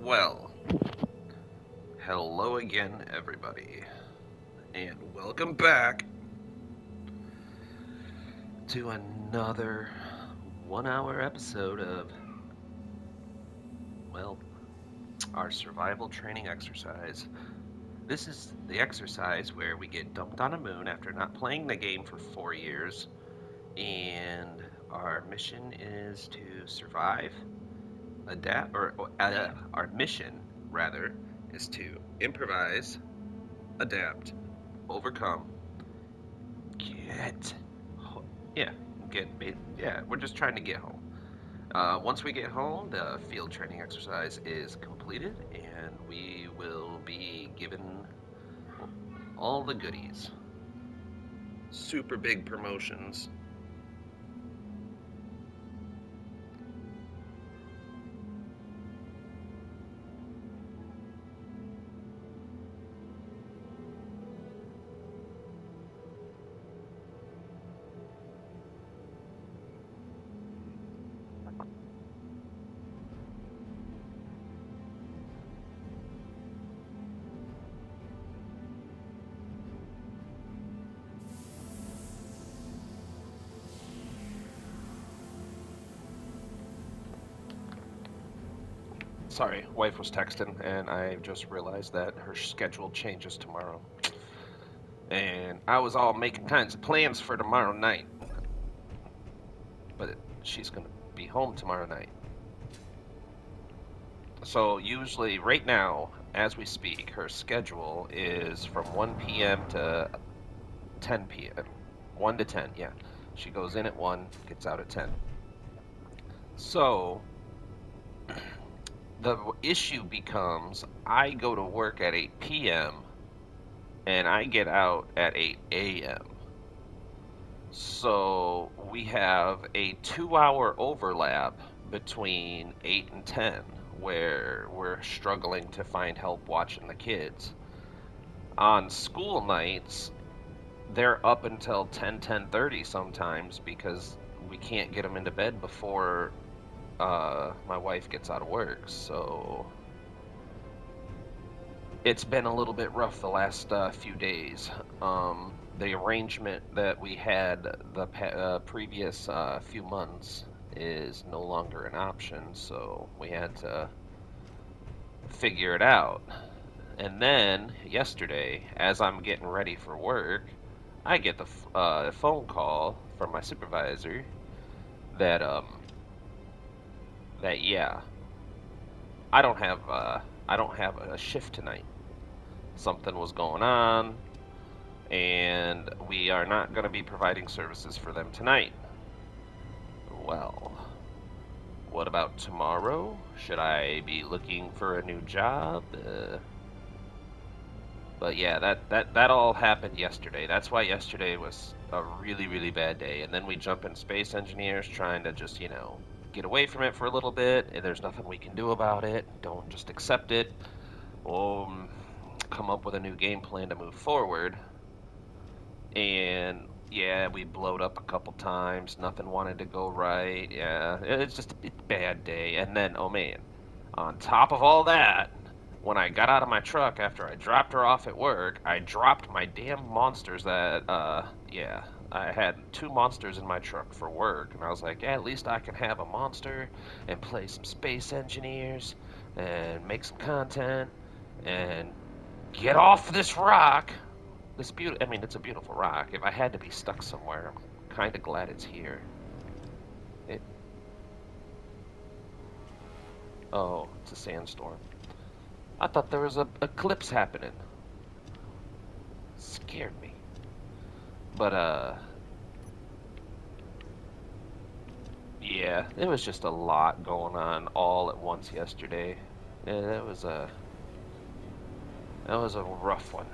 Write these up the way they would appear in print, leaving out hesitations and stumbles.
Well, hello again, everybody, and welcome back to another 1 hour episode of, well, our survival training exercise. This is the exercise where we get dumped on a moon after not playing the game for 4 years, and our mission is to survive, adapt, or our mission, rather, is to improvise, adapt, overcome, get, yeah, yeah, we're just trying to get home. Once we get home, the field training exercise is completed, and we will be given all the goodies. Super big promotions. Sorry, wife was texting, and I just realized that her schedule changes tomorrow. And I was all making kinds of plans for tomorrow night, but she's gonna be home tomorrow night. So usually, right now, as we speak, her schedule is from 1 p.m. to 10 p.m. 1 to 10, yeah. She goes in at 1, gets out at 10. So the issue becomes I go to work at 8 p.m. and I get out at 8 a.m. So we have a 2 hour overlap between 8 and 10 where we're struggling to find help watching the kids. On school nights, they're up until 10:30 sometimes because we can't get them into bed before my wife gets out of work. So it's been a little bit rough the last few days. The arrangement that we had the previous few months is no longer an option, so we had to figure it out. And then yesterday, as I'm getting ready for work, I get the phone call from my supervisor that yeah, I don't have a shift tonight. Something was going on, and we are not going to be providing services for them tonight. Well, what about tomorrow? Should I be looking for a new job? But yeah, that all happened yesterday. That's why yesterday was a really, really bad day. And then we jump in space engineers trying to just, get away from it for a little bit. And there's nothing we can do about it. Don't just accept it. Um, Come up with a new game plan to move forward. And yeah, we blowed up a couple times. Nothing wanted to go right. Yeah, it's just a bad day. And then, oh man, on top of all that, when I got out of my truck after I dropped her off at work, I dropped my damn monsters that, yeah, I had 2 monsters in my truck for work. And I was like, yeah, at least I can have a monster and play some space engineers and make some content and get off this rock. I mean, it's a beautiful rock. If I had to be stuck somewhere, I'm kind of glad it's here. It, oh, it's a sandstorm. I thought there was a eclipse happening. Scared me. But yeah, there was just a lot going on all at once yesterday. Yeah, that was a rough one.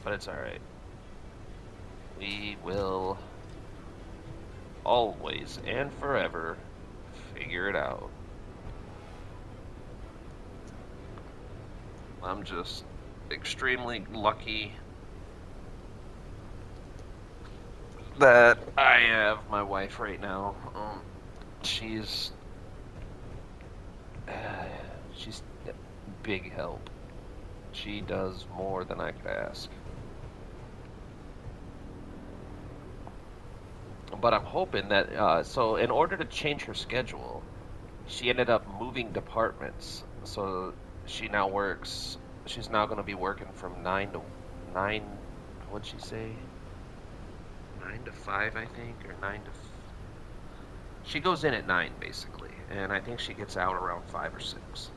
But it's all right. We will always and forever figure it out. I'm just extremely lucky that I have my wife right now. She's she's big help. She does more than I could ask. But I'm hoping that, so in order to change her schedule, she ended up moving departments. So she now works, she's now going to be working from 9 to 9, what'd she say? 9 to 5, I think, or 9 to. She goes in at 9, basically, and I think she gets out around 5 or 6.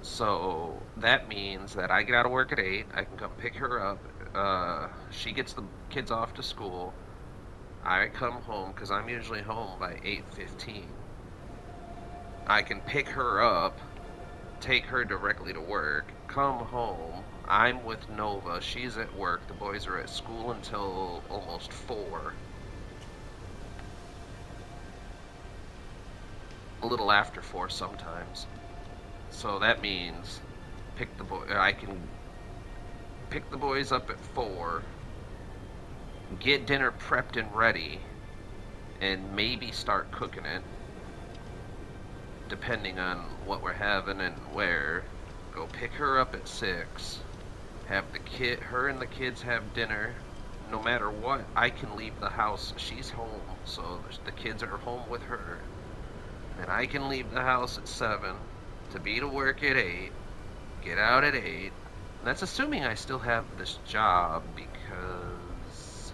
So that means that I get out of work at 8, I can come pick her up. She gets the kids off to school. I come home because I'm usually home by 8:15. I can pick her up, take her directly to work, come home. I'm with Nova. She's at work. The boys are at school until almost 4. A little after 4 sometimes. So that means I can pick the boys up at 4, get dinner prepped and ready, and maybe start cooking it, depending on what we're having and where. Go pick her up at 6, have her and the kids have dinner. No matter what, I can leave the house. She's home, so the kids are home with her. And I can leave the house at 7 to be to work at 8, get out at 8. That's assuming I still have this job, because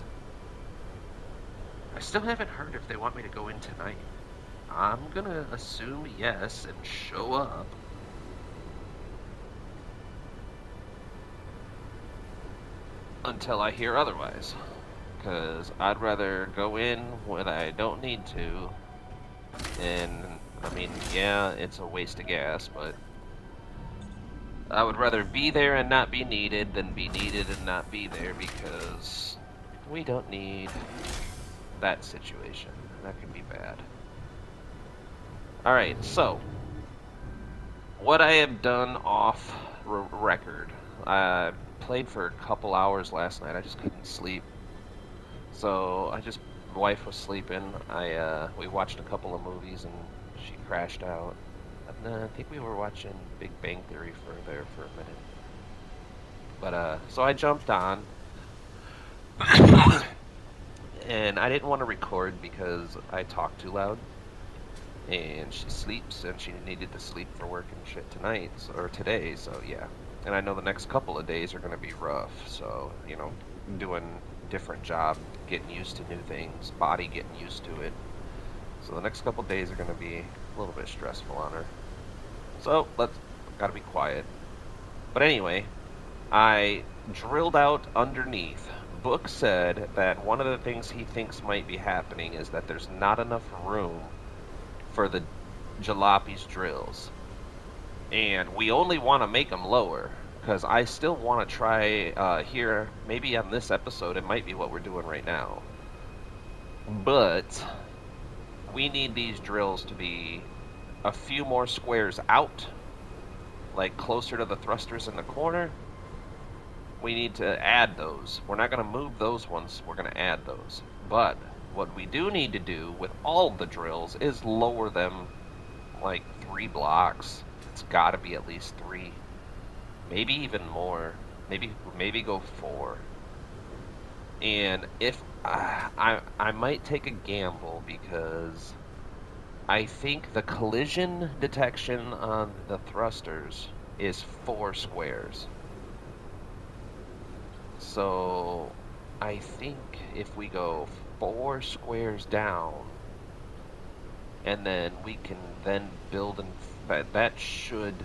I still haven't heard if they want me to go in tonight. I'm gonna assume yes and show up. Until I hear otherwise. Because I'd rather go in when I don't need to. And, I mean, yeah, it's a waste of gas, but I would rather be there and not be needed than be needed and not be there, because we don't need that situation. That could be bad. Alright, so what I have done off record. I played for a couple hours last night. I just couldn't sleep. So my wife was sleeping. We watched a couple of movies and she crashed out. And I think we were watching Big Bang Theory for a minute. But so I jumped on. And I didn't want to record because I talk too loud. And she sleeps, and she needed to sleep for work and shit tonight, or today, so yeah. And I know the next couple of days are going to be rough, so, you know, doing different job, getting used to new things, body getting used to it. So the next couple of days are going to be a little bit stressful on her. So, gotta be quiet. But anyway, I drilled out underneath. Book said that one of the things he thinks might be happening is that there's not enough room for the Jelopi's drills. And we only want to make them lower, because I still want to try here, maybe on this episode, it might be what we're doing right now. But we need these drills to be a few more squares out, like closer to the thrusters in the corner. We need to add those. We're not going to move those ones, we're going to add those. But what we do need to do with all the drills is lower them like 3 blocks. It's got to be at least 3, maybe even more. Maybe go 4. And if I might take a gamble, because I think the collision detection on the thrusters is 4 squares. So I think if we go 4 squares down, and then we can then build, and that should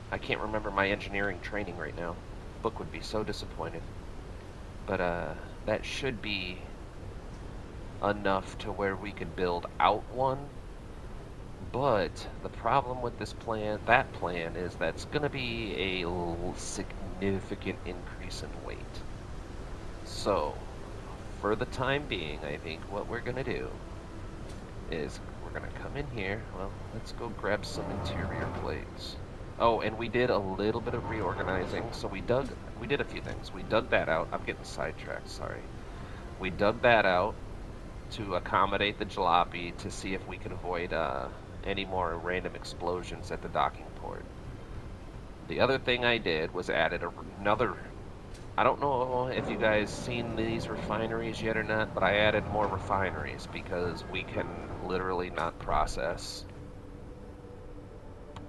I can't remember my engineering training right now. Book would be so disappointed. But that should be enough to where we could build out one. But the problem with that plan is that's going to be a significant increase in weight. So, for the time being, I think what we're going to do is we're going to come in here. Well, let's go grab some interior plates. Oh, and we did a little bit of reorganizing. So we did a few things. We dug that out. I'm getting sidetracked, sorry. We dug that out to accommodate the Jelopi, to see if we could avoid any more random explosions at the docking port. The other thing I did was added another. I don't know if you guys seen these refineries yet or not, but I added more refineries because we can literally not process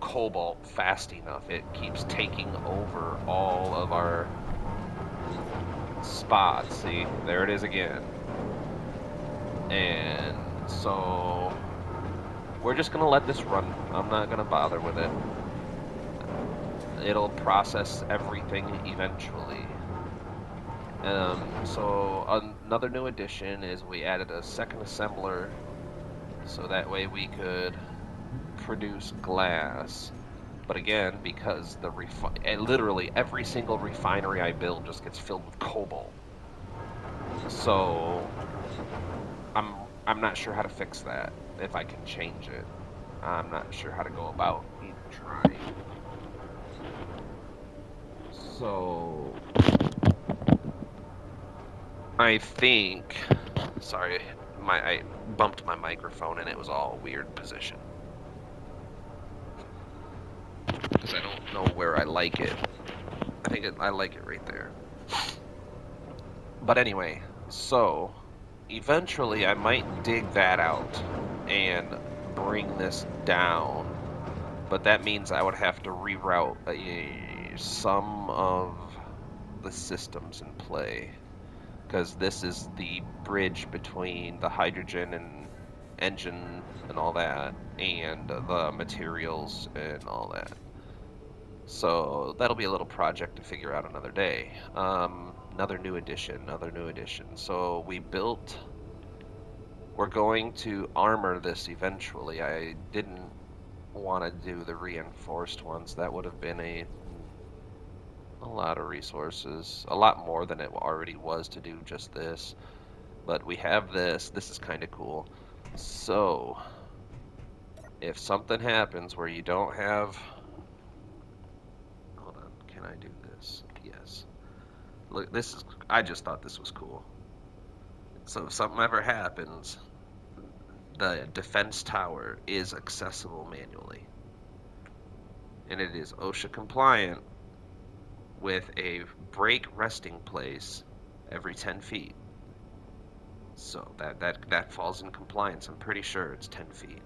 cobalt fast enough. It keeps taking over all of our spots. See, there it is again. And so we're just gonna let this run. I'm not gonna bother with it. It'll process everything eventually. So another new addition is we added a second assembler, so that way we could produce glass. But again, because literally every single refinery I build just gets filled with cobalt. So I'm not sure how to fix that. If I can change it, I'm not sure how to go about even trying. So I think, sorry, I bumped my microphone and it was all a weird position because I don't know where I like it. I think I like it right there. But anyway, so eventually I might dig that out and bring this down, but that means I would have to reroute some of the systems in play, because this is the bridge between the hydrogen and engine and all that, and the materials and all that. So that'll be a little project to figure out another day. Another new addition, another new addition. So we're going to armor this eventually. I didn't want to do the reinforced ones. That would have been a lot of resources, a lot more than it already was to do just this. But we have this. This is kind of cool. So if something happens where you don't have, hold on, can I do this? Yes. Look, I just thought this was cool. So if something ever happens, the defense tower is accessible manually. And it is OSHA compliant with a brake resting place every 10 feet. So that falls in compliance. I'm pretty sure it's 10 feet.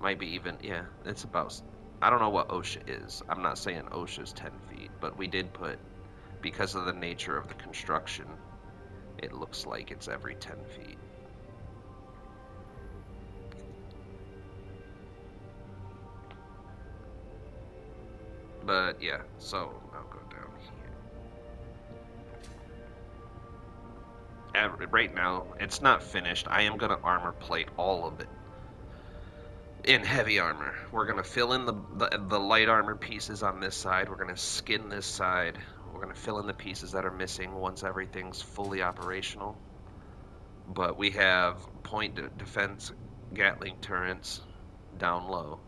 Might be even, yeah, it's about, I don't know what OSHA is. I'm not saying OSHA is 10 feet, but we did put, because of the nature of the construction, it looks like it's every 10 feet. But yeah, so I'll go down here. Right now, it's not finished. I am going to armor plate all of it in heavy armor. We're going to fill in the light armor pieces on this side. We're going to skin this side. We're going to fill in the pieces that are missing once everything's fully operational. But we have point defense Gatling turrets down low.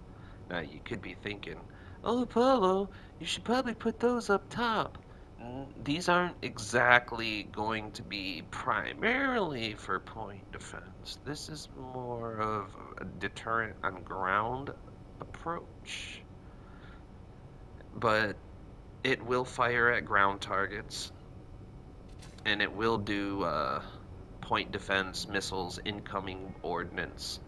Now you could be thinking, oh, Apollo, you should probably put those up top. These aren't exactly going to be primarily for point defense. This is more of a deterrent on ground approach. But it will fire at ground targets, and it will do point defense missiles, incoming ordnance.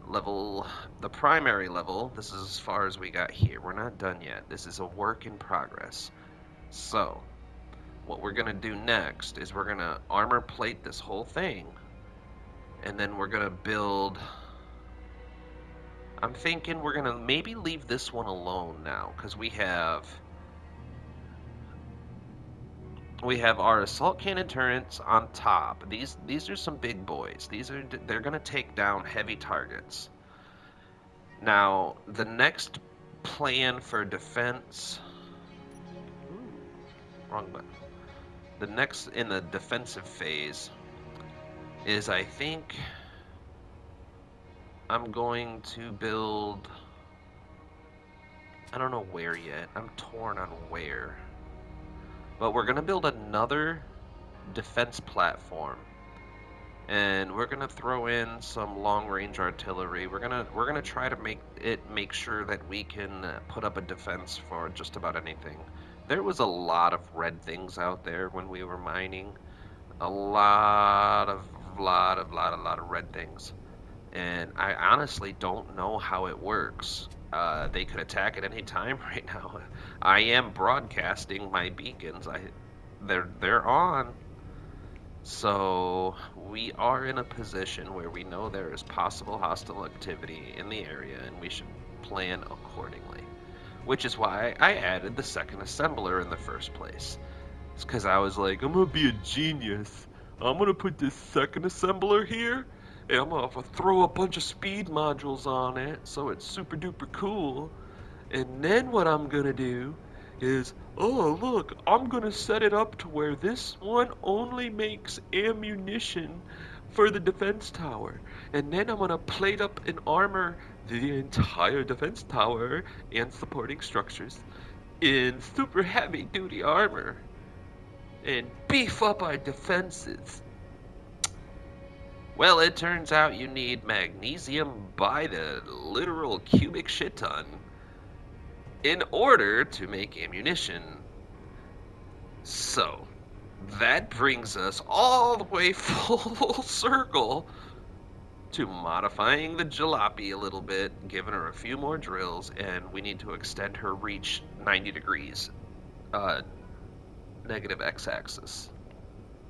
The primary level, this is as far as we got here. We're not done yet. This is a work in progress. So, what we're going to do next is we're going to armor plate this whole thing, and then we're going to build, I'm thinking we're going to maybe leave this one alone now, because we have our assault cannon turrets on top. These are some big boys. They're going to take down heavy targets. Now, the next plan for defense, wrong button. The next in the defensive phase is, I think I'm going to build, I don't know where yet. I'm torn on where. But we're going to build another defense platform. and we're gonna throw in some long-range artillery. We're gonna try to make sure that we can put up a defense for just about anything. There was a lot of red things out there when we were mining. A lot of red things. And I honestly don't know how it works. They could attack at any time right now. I am broadcasting my beacons. They're on. So we are in a position where we know there is possible hostile activity in the area, and we should plan accordingly. Which is why I added the second assembler in the first place. It's because I was like, I'm gonna be a genius. I'm gonna put this second assembler here, and I'm gonna throw a bunch of speed modules on it so it's super duper cool. And then what I'm gonna do is, oh look, I'm gonna set it up to where this one only makes ammunition for the defense tower. And then I'm gonna plate up and armor the entire defense tower and supporting structures in super heavy duty armor and beef up our defenses. Well, it turns out you need magnesium by the literal cubic shit ton in order to make ammunition. So, that brings us all the way full circle to modifying the Jelopi a little bit, giving her a few more drills, and we need to extend her reach 90 degrees. Negative x-axis.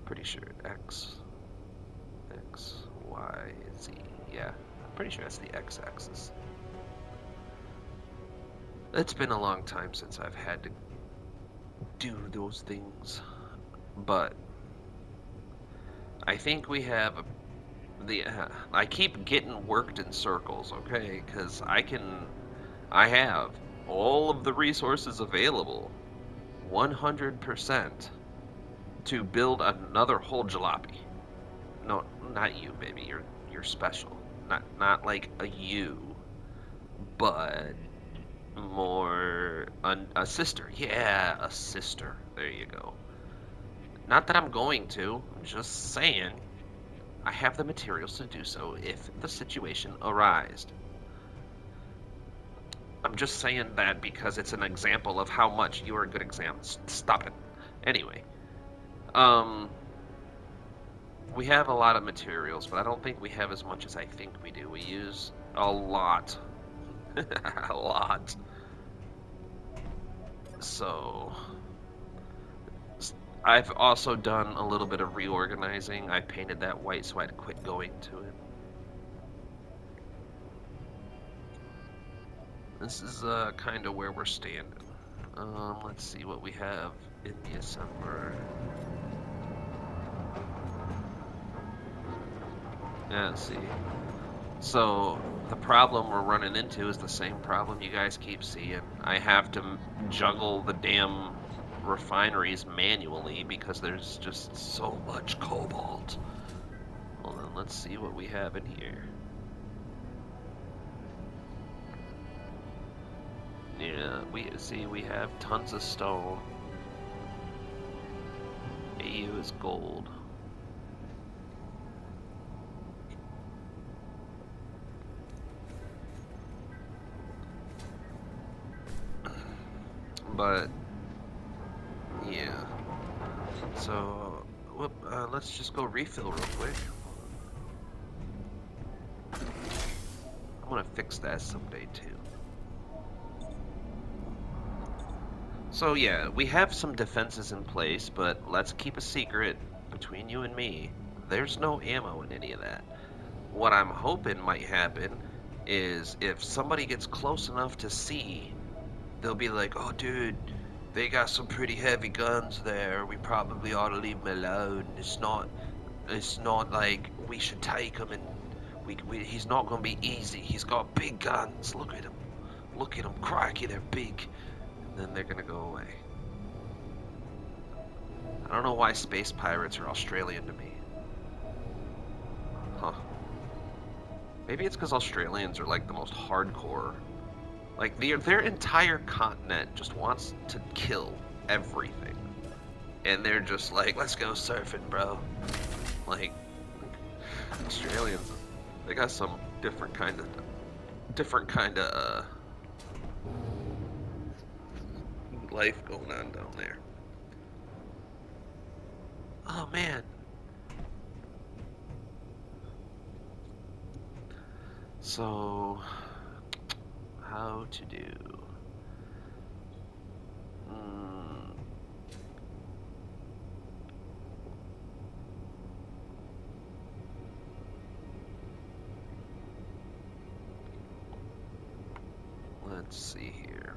Pretty sure x, y, z. Yeah, I'm pretty sure that's the x-axis. It's been a long time since I've had to do those things, but I think we have I keep getting worked in circles, okay? Because I have all of the resources available, 100%, to build another whole jalopy. No, not you, baby. You're special. Not like a you, but more a sister. Yeah, a sister. There you go. Not that I'm going to. I'm just saying I have the materials to do so if the situation arises. I'm just saying that because it's an example of how much you're a good example. Stop it. Anyway, we have a lot of materials, but I don't think we have as much as I think we do. We use a lot. A lot. So, I've also done a little bit of reorganizing. I painted that white so I'd quit going to it. This is kind of where we're standing. Let's see what we have in the assembler. Yeah, let's see. So the problem we're running into is the same problem you guys keep seeing. I have to juggle the damn refineries manually because there's just so much cobalt. Hold on, let's see what we have in here. Yeah, we have tons of stone. AU is gold. But yeah, so let's just go refill real quick. I'm gonna fix that someday too. So yeah, we have some defenses in place, but let's keep a secret between you and me. There's no ammo in any of that. What I'm hoping might happen is if somebody gets close enough to see, they'll be like, oh dude, they got some pretty heavy guns there. We probably ought to leave them alone. It's not like we should take him, and he's not gonna be easy. He's got big guns. Look at him, crikey, they're big. And then they're gonna go away. I don't know why space pirates are Australian to me. Huh. Maybe it's because Australians are like the most hardcore. Like, their entire continent just wants to kill everything. And they're just like, let's go surfing, bro. Like, Australians, they got some different kind of life going on down there. Oh man. So, how to do? Let's see here.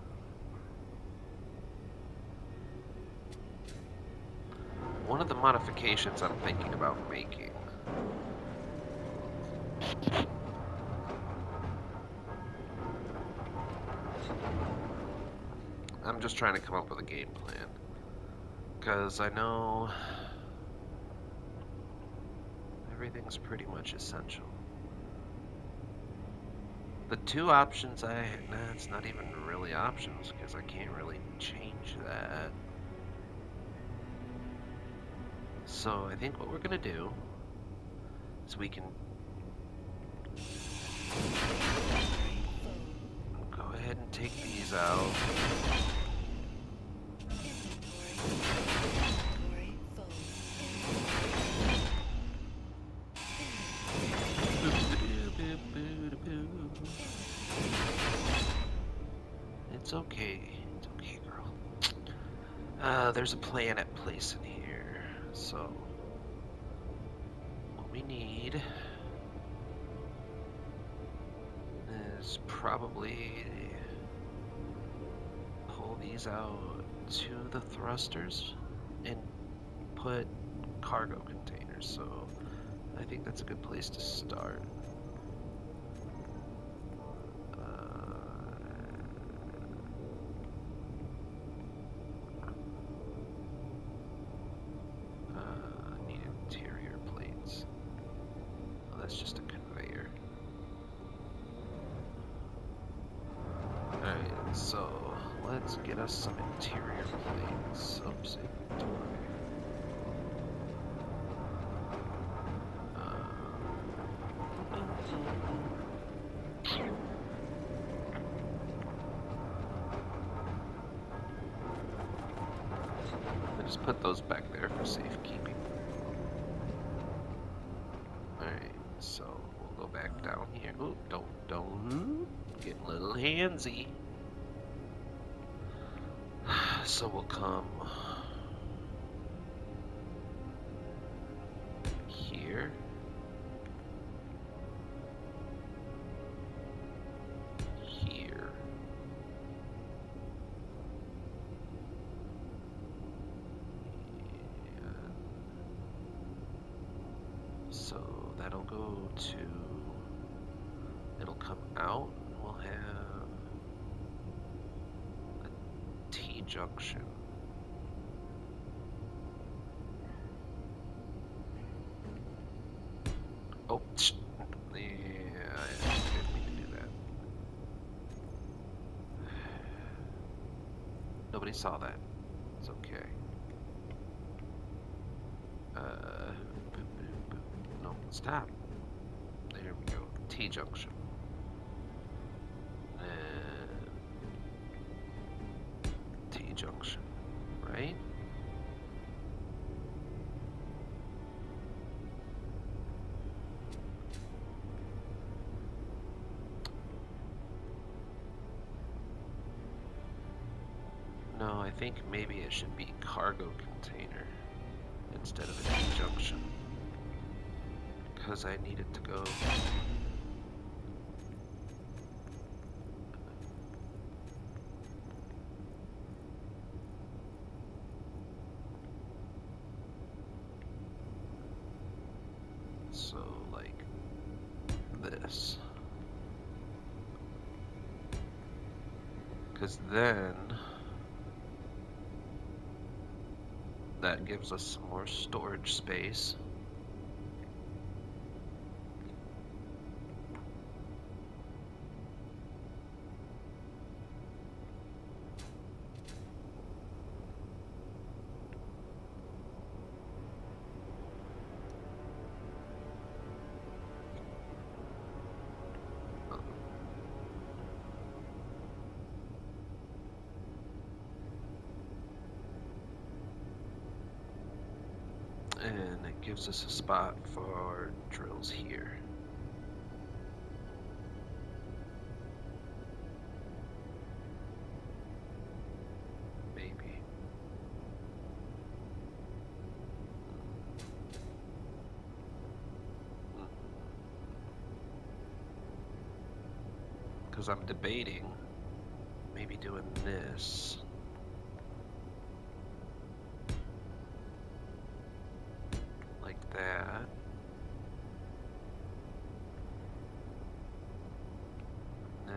One of the modifications I'm thinking about making. I'm just trying to come up with a game plan. Because I know everything's pretty much essential. The two options it's not even really options because I can't really change that. So I think what we're gonna do is we can go ahead and take these out. It's okay. It's okay, girl. There's a planet place in here. So, what we need is probably pull these out to the thrusters and put cargo containers. So, I think that's a good place to start. That's just a conveyor. Alright, so let's get us some interior plates. Oops, inventory. I just put those back there for safekeeping. Alright, so we'll go back down here. Ooh, don't get a little handsy. So we'll come here. Here. So that'll go to, it'll come out, and we'll have a T-junction. Oh, yeah, I didn't mean to do that. Nobody saw that. It's okay. No, stop. There we go. T-junction. And T-junction, right? No, I think maybe it should be cargo container instead of a T-junction. Because I need it to go. So, like this. Because then that gives us some more storage space. And it gives us a spot for drills here. Maybe. Because I'm debating maybe doing this. Like that. And then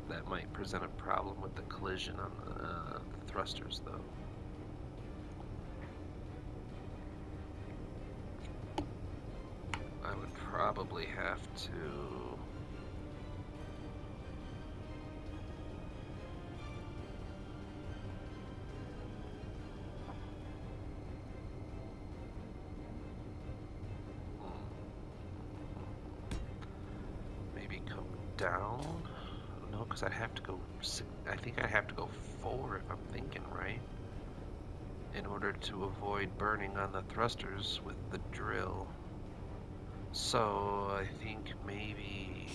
that might present a problem with the collision on the thrusters, though. I would probably have to maybe come down. No, because I'd have to go. I think I have to go 4 if I'm thinking right, in order to avoid burning on the thrusters with the drill. So I think maybe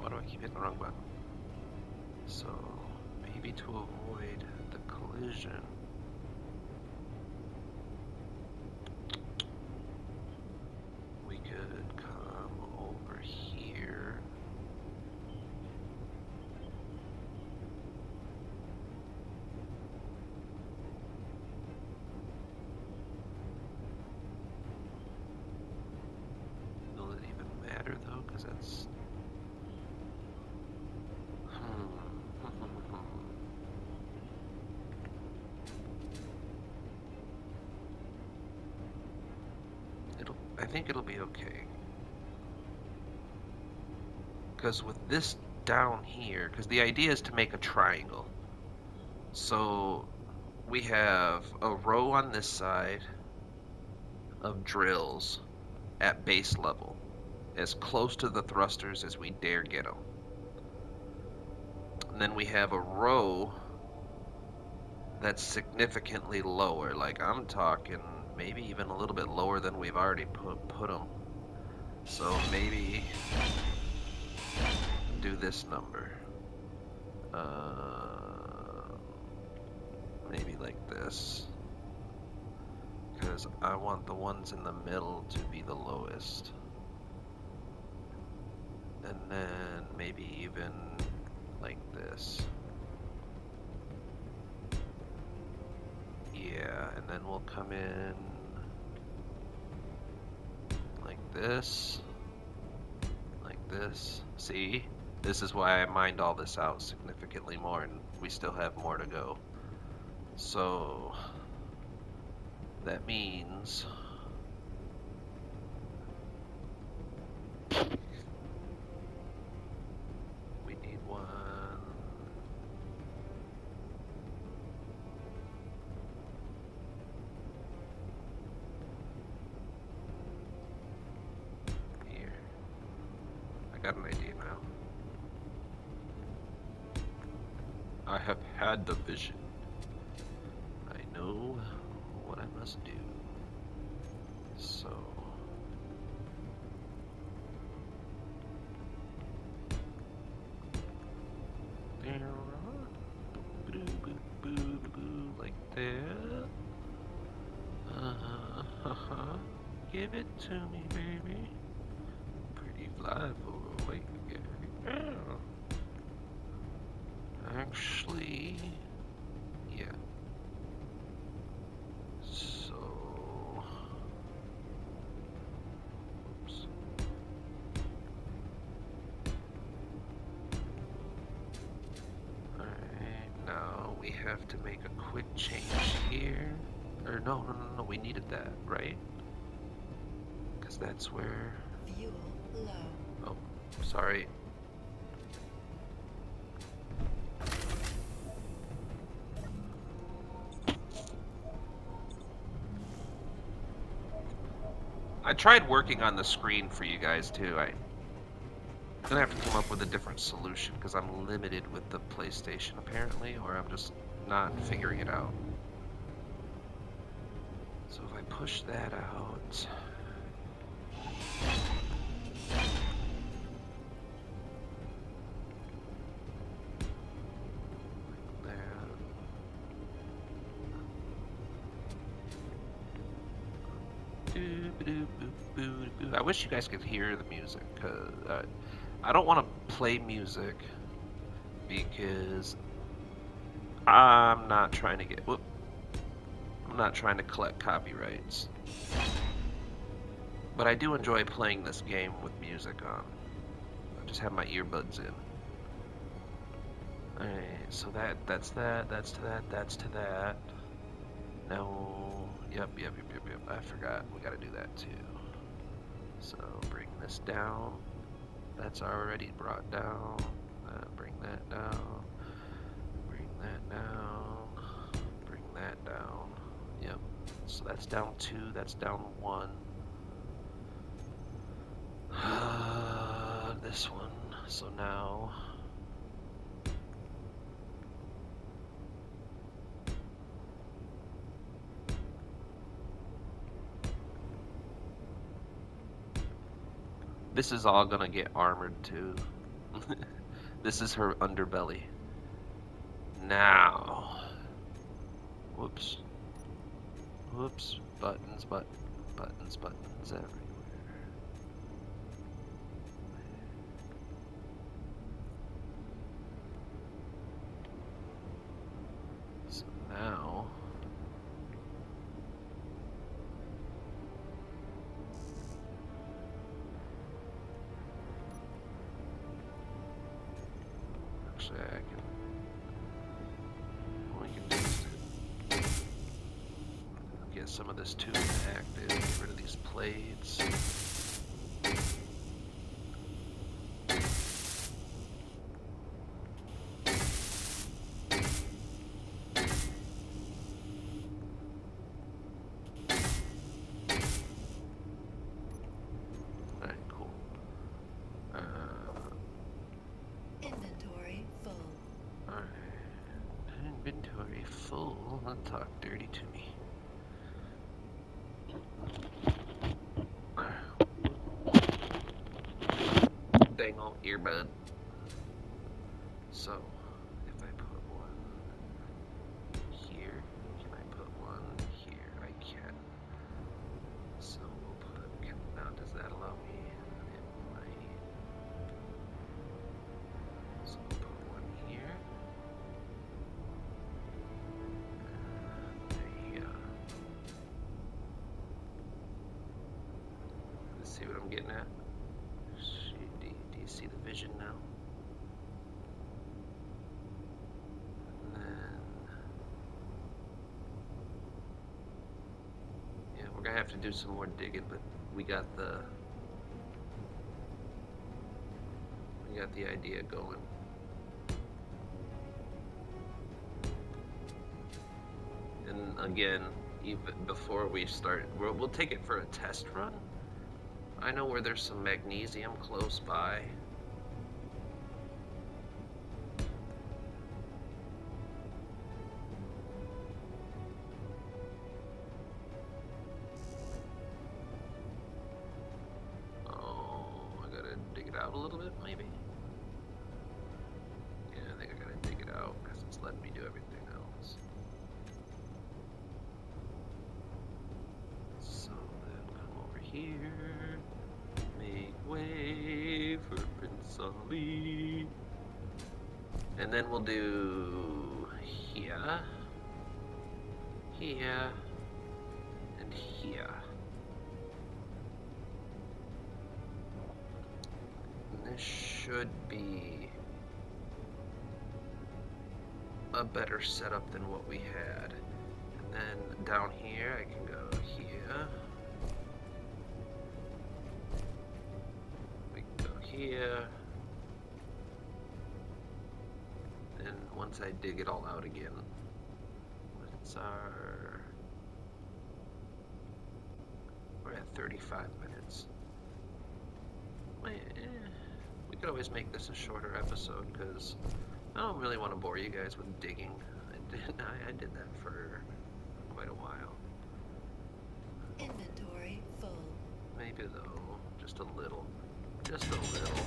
why do I keep hitting the wrong button? So maybe to avoid the collision, we could come over here. Will it even matter though? Because that's I think it'll be okay. Because with this down here, because the idea is to make a triangle. So we have a row on this side of drills at base level, as close to the thrusters as we dare get them. And then we have a row that's significantly lower, like I'm talking maybe even a little bit lower than we've already put them. So maybe do this number. Maybe like this. Because I want the ones in the middle to be the lowest. And then maybe even like this. Yeah, and then we'll come in like this, like this. See? This is why I mined all this out significantly more, and we still have more to go. So that means we need one. Here. I got an idea now. I have had the vision. I know what I must do. So like that. Give it to me, baby. Pretty fly for a wake. Actually, yeah. So, oops. Alright, now we have to make a quick change here. Or no, we needed that, right? Because that's where... Fuel low. Oh, sorry. I tried working on the screen for you guys too. I'm gonna have to come up with a different solution because I'm limited with the PlayStation apparently, or I'm just not figuring it out. So if I push that out, I wish you guys could hear the music, cause I don't want to play music because I'm not trying to get. Whoop, I'm not trying to collect copyrights, but I do enjoy playing this game with music on. I just have my earbuds in. Alright, so that's that, that's to that, that's to that. No, yep. I forgot. We gotta do that too. So bring this down. That's already brought down. Bring that down. Bring that down. Bring that down. Yep. So that's down 2. That's down 1. This one. So now. This is all gonna get armored too. This is her underbelly. Now. Whoops. Whoops. Buttons everywhere. So now. Actually, we can get some of this tube active, get rid of these plates. Alright, cool. Inventory full. Alright. Inventory full. Don't talk dirty to me. Dang old earbud. So, if I put one here, can I put one here? I can. So we'll put, now does that allow me? It might. So we'll put one here. And here. Let's see what I'm getting at. Do you see the vision now? And then, yeah, we're gonna have to do some more digging, but we got the idea going. And again, even before we start, we'll take it for a test run. I know where there's some magnesium close by. Oh, I gotta dig it out a little bit, maybe? Yeah, I think I gotta dig it out because it's letting me do everything else. So then come over here. Make way for Prince Ali. And then we'll do here, here, and here. And this should be a better setup than what we had. And then down here, I can go here. We can go here. And once I dig it all out again, what's our... We're at 35 minutes. We could always make this a shorter episode because I don't really want to bore you guys with digging. I did that for quite a while. Inventory full. Maybe though, just a little. Just a little.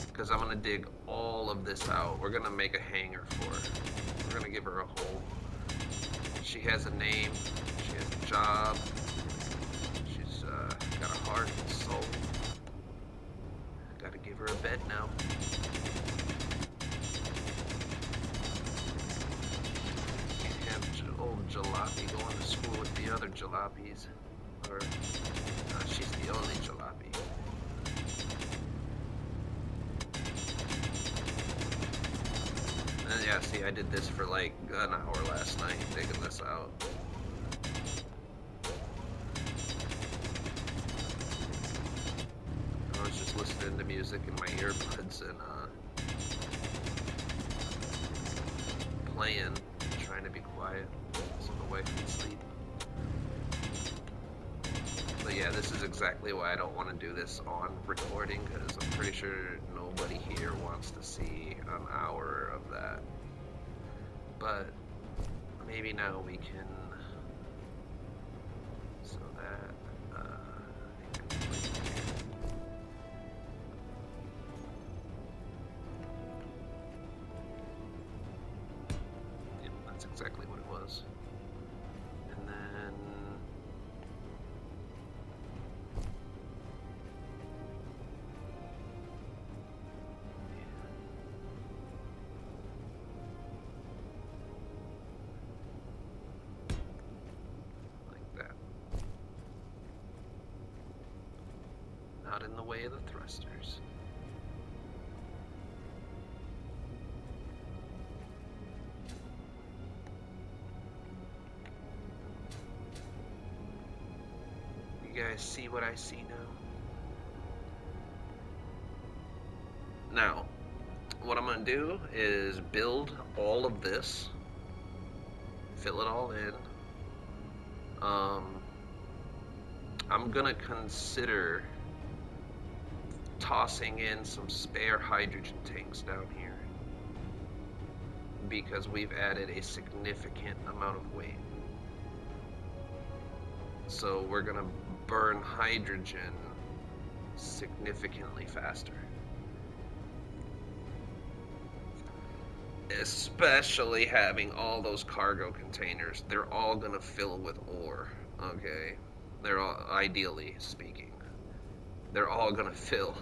Because I'm going to dig all of this out. We're going to make a hangar for her. We're going to give her a home. She has a name. She has a job. She's got a heart and soul. Got to give her a bed now. Can't have old Jelopi going to school with the other Jelopis. Or she's the only Jelopi. Yeah, see, I did this for like an hour last night, digging this out. I was just listening to music in my earbuds and playing, trying to be quiet so the wife can sleep. But yeah, this is exactly why I don't want to do this on recording, because I'm pretty sure nobody here wants to see an hour of that. But maybe now we can, so that I can play here. Yep, that's exactly what it was. And then not in the way of the thrusters. You guys see what I see now? Now, what I'm going to do is build all of this, fill it all in. I'm going to consider tossing in some spare hydrogen tanks down here because we've added a significant amount of weight. So we're gonna burn hydrogen significantly faster. Especially having all those cargo containers. They're all gonna fill with ore, okay? They're all, ideally speaking, they're all gonna fill.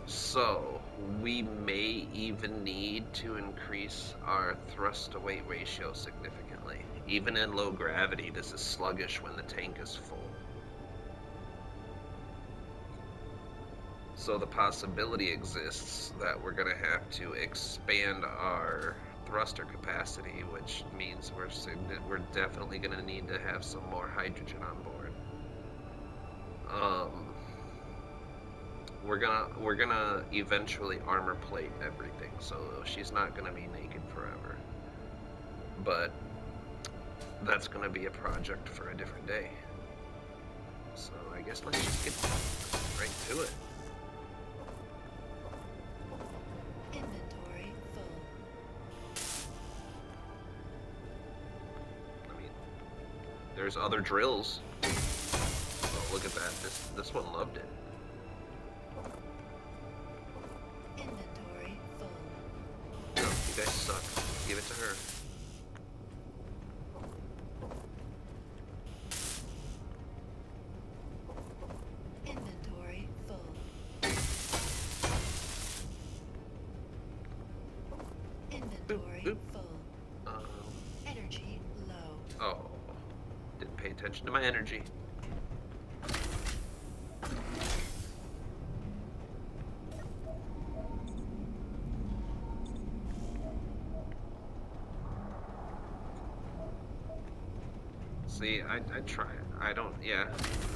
So we may even need to increase our thrust to weight ratio significantly. Even in low gravity, this is sluggish when the tank is full. So the possibility exists that we're gonna have to expand our thruster capacity, which means we're definitely gonna need to have some more hydrogen on board. We're gonna eventually armor plate everything, so she's not gonna be naked forever. But that's gonna be a project for a different day. So I guess let's just get right to it. Inventory full. I mean, there's other drills. Oh, look at that. This one loved it. Inventory full. No, you guys suck. Give it to her. Inventory full. Inventory Boop, boop. full. Energy low. Oh, didn't pay attention to my energy. See, I try. I don't, yeah.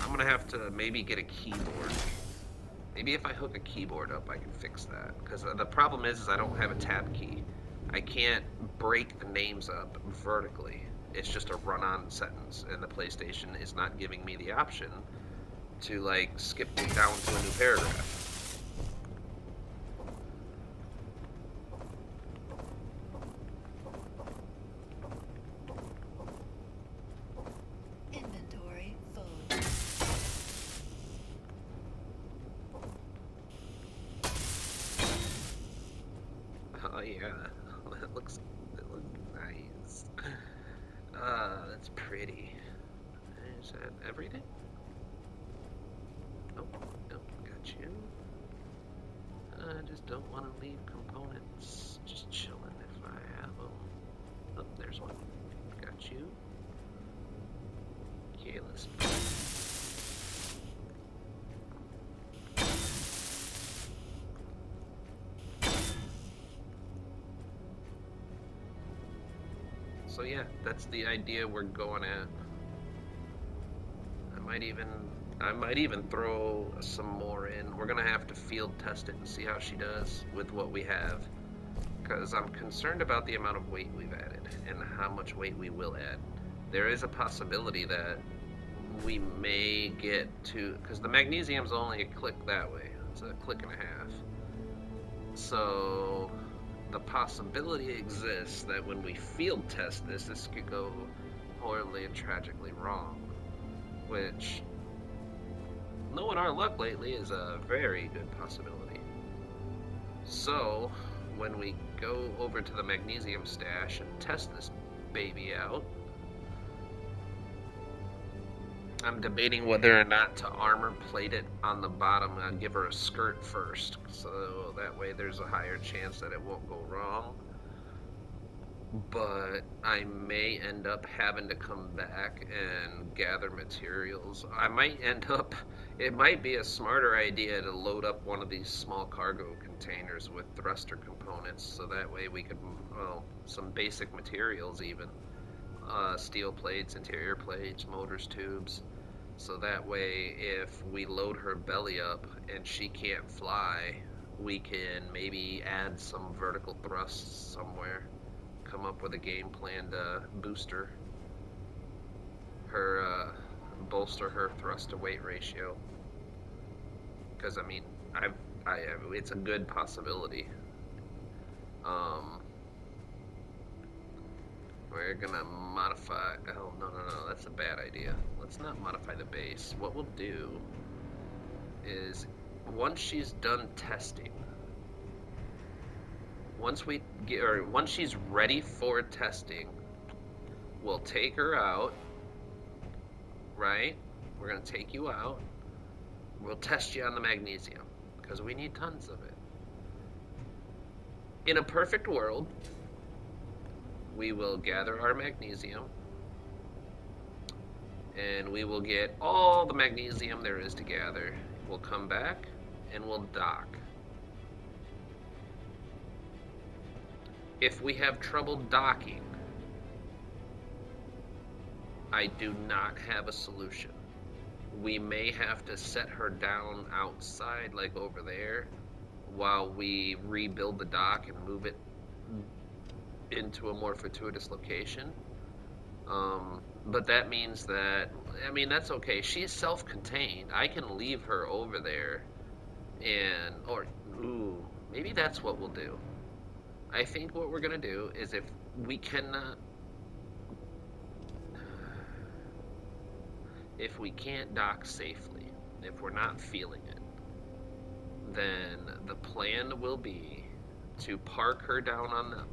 I'm gonna have to maybe get a keyboard. Maybe if I hook a keyboard up, I can fix that. Because the problem is I don't have a tab key. I can't break the names up vertically. It's just a run-on sentence, and the PlayStation is not giving me the option to like skip down to a new paragraph. Inventory full. Oh yeah, that looks nice. That's pretty. Is that everything? Oh, no, got you. I just don't want to leave components just chilling if I have them. Oh, there's one. Got you. Okay, let's. So yeah, that's the idea we're going at. I might even throw some more in. We're gonna have to field test it and see how she does with what we have, because I'm concerned about the amount of weight we've added and how much weight we will add. There is a possibility that we may get to, because the magnesium's only a click that way. It's a click and a half. So the possibility exists that when we field test this could go horribly and tragically wrong, which, knowing our luck lately, is a very good possibility. So when we go over to the magnesium stash and test this baby out, I'm debating whether or not to armor plate it on the bottom and give her a skirt first, so that way there's a higher chance that it won't go wrong. But I may end up having to come back and gather materials. I might end up, it might be a smarter idea to load up one of these small cargo containers with thruster components, so that way we could, well, some basic materials even. Steel plates, interior plates, motors, tubes. So that way, if we load her belly up and she can't fly, we can maybe add some vertical thrusts somewhere. Come up with a game plan to booster her, bolster her thrust to weight ratio. Because I mean, it's a good possibility. Um, We're gonna modify. Oh, no, that's a bad idea. Let's not modify the base. What we'll do is, once she's done testing, once she's ready for testing, we'll take her out, right? We're gonna take you out. We'll test you on the magnesium, because we need tons of it. In a perfect world, we will gather our magnesium, and we will get all the magnesium there is to gather. We'll come back, and we'll dock. If we have trouble docking, I do not have a solution. We may have to set her down outside, like over there, while we rebuild the dock and move it into a more fortuitous location. But that means that, I mean, that's okay. She's self-contained. I can leave her over there and, maybe that's what we'll do. I think what we're gonna do is, if we cannot, if we can't dock safely, if we're not feeling it, then the plan will be to park her down on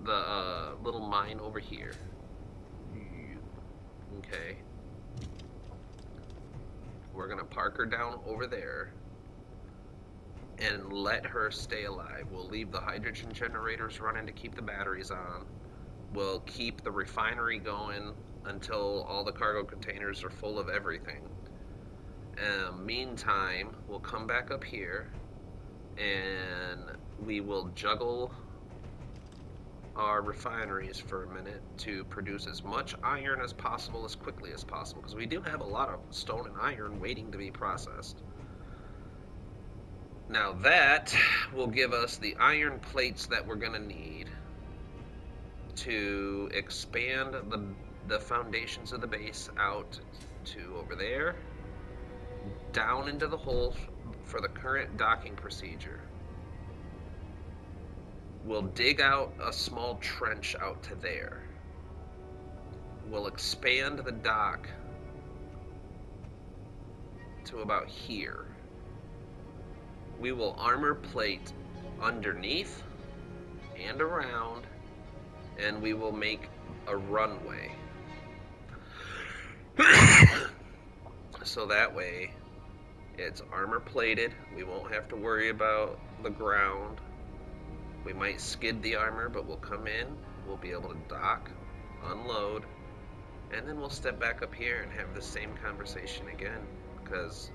the little mine over here. Okay. We're gonna park her down over there and let her stay alive. We'll leave the hydrogen generators running to keep the batteries on. We'll keep the refinery going until all the cargo containers are full of everything. Meantime, we'll come back up here and we will juggle our refineries for a minute to produce as much iron as possible as quickly as possible, because we do have a lot of stone and iron waiting to be processed. Now that will give us the iron plates that we're going to need to expand the foundations of the base out to over there, down into the hole for the current docking procedure. We'll dig out a small trench out to there. We'll expand the dock to about here. We will armor plate underneath and around, and we will make a runway. So that way it's armor plated. We won't have to worry about the ground. We might skid the armor, but we'll come in, we'll be able to dock, unload, and then we'll step back up here and have the same conversation again. Because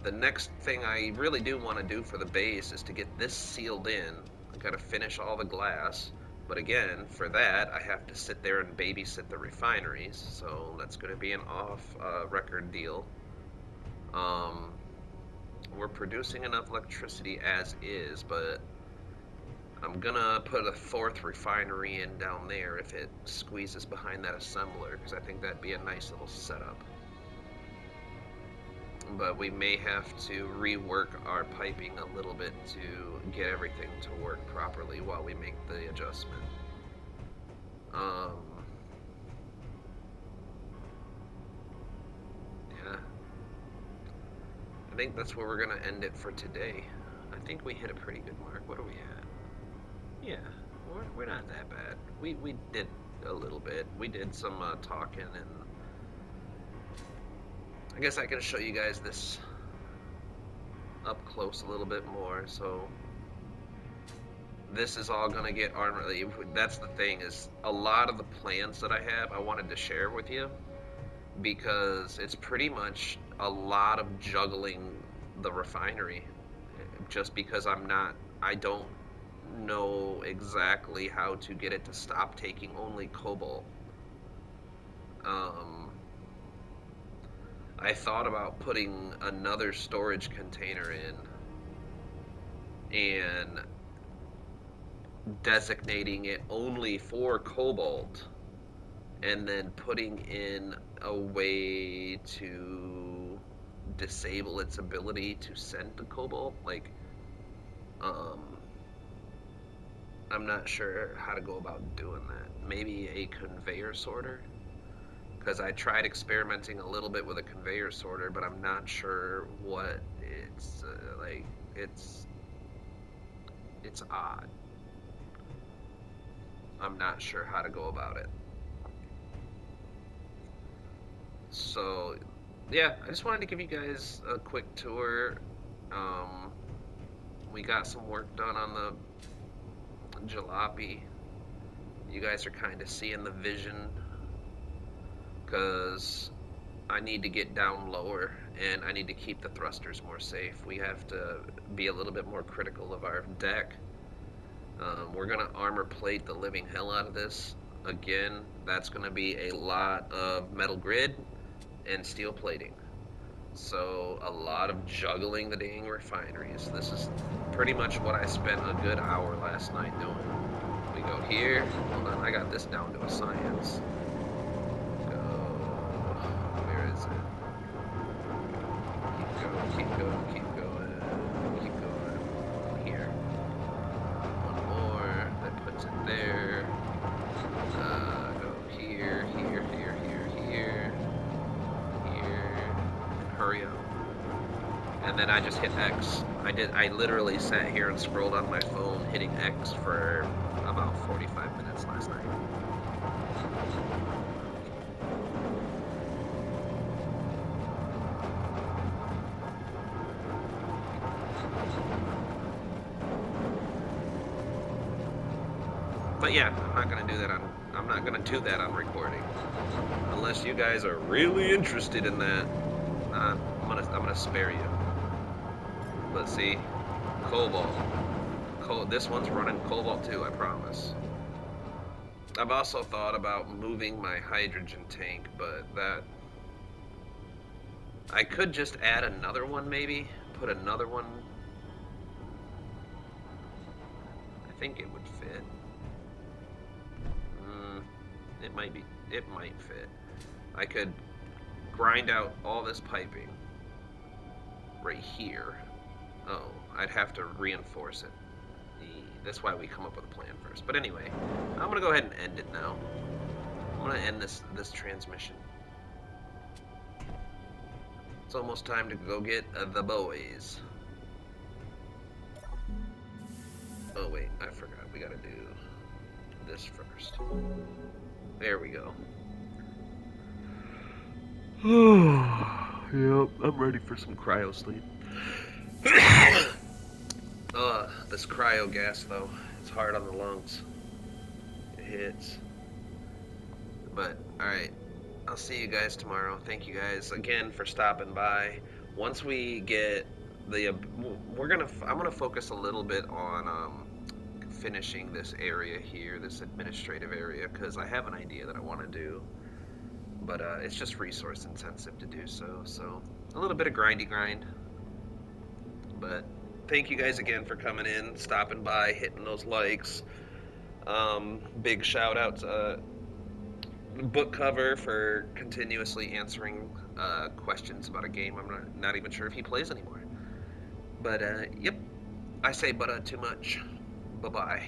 the next thing I really do want to do for the base is to get this sealed in. I gotta finish all the glass. But again, for that, I have to sit there and babysit the refineries. So that's going to be an off-record deal. We're producing enough electricity as is, but I'm going to put a fourth refinery in down there if it squeezes behind that assembler, because I think that'd be a nice little setup. But we may have to rework our piping a little bit to get everything to work properly while we make the adjustment. Yeah. I think that's where we're going to end it for today. I think we hit a pretty good mark. What are we at? Yeah, we're not that bad. We did a little bit. We did some talking, and I guess I can show you guys this up close a little bit more. So this is all gonna get armored. That's the thing, is a lot of the plans that I have I wanted to share with you, because it's pretty much a lot of juggling the refinery, just because I don't know exactly how to get it to stop taking only cobalt. I thought about putting another storage container in and designating it only for cobalt, and then putting in a way to disable its ability to send the cobalt. Like, I'm not sure how to go about doing that. Maybe a conveyor sorter? Because I tried experimenting a little bit with a conveyor sorter, but I'm not sure what it's like. It's odd. I'm not sure how to go about it. So yeah, I just wanted to give you guys a quick tour. We got some work done on the Jelopi. You guys are kind of seeing the vision, because I need to get down lower and I need to keep the thrusters more safe. We have to be a little bit more critical of our deck. We're going to armor plate the living hell out of this. Again, that's going to be a lot of metal grid and steel plating. So a lot of juggling the dang refineries. This is pretty much what I spent a good hour last night doing. We go here. Hold on, I got this down to a science. Go. Where is it? Keep going, keep going, keep going, keep going. Here. One more. That puts it there. Go here, here, here, here, here. Hurry up. And then I just hit X. I literally sat here and scrolled on my phone hitting X for about 45 minutes last night. But yeah, I'm not gonna do that on recording. Unless you guys are really interested in that. I'm gonna spare you. But see, cobalt. This one's running cobalt too, I promise. I've also thought about moving my hydrogen tank, but I could just add another one maybe, put another one think it would fit. It might fit. I could grind out all this piping right here. Oh, I'd have to reinforce it. That's why we come up with a plan first. But anyway, I'm gonna go ahead and end it now. I'm gonna end this transmission. It's almost time to go get the boys. Oh wait, I forgot. We gotta do this first. There we go. Yep, I'm ready for some cryo sleep. This cryo gas though, it's hard on the lungs. It hits. But alright, I'll see you guys tomorrow. Thank you guys again for stopping by. Once we get the, I'm gonna focus a little bit on finishing this area here, this administrative area, because I have an idea that I want to do, but it's just resource intensive to do so. So a little bit of grindy grind. But thank you guys again for coming in, stopping by, hitting those likes. Big shout out to book cover for continuously answering questions about a game I'm not even sure if he plays anymore. But yep, I say but too much. Bye bye.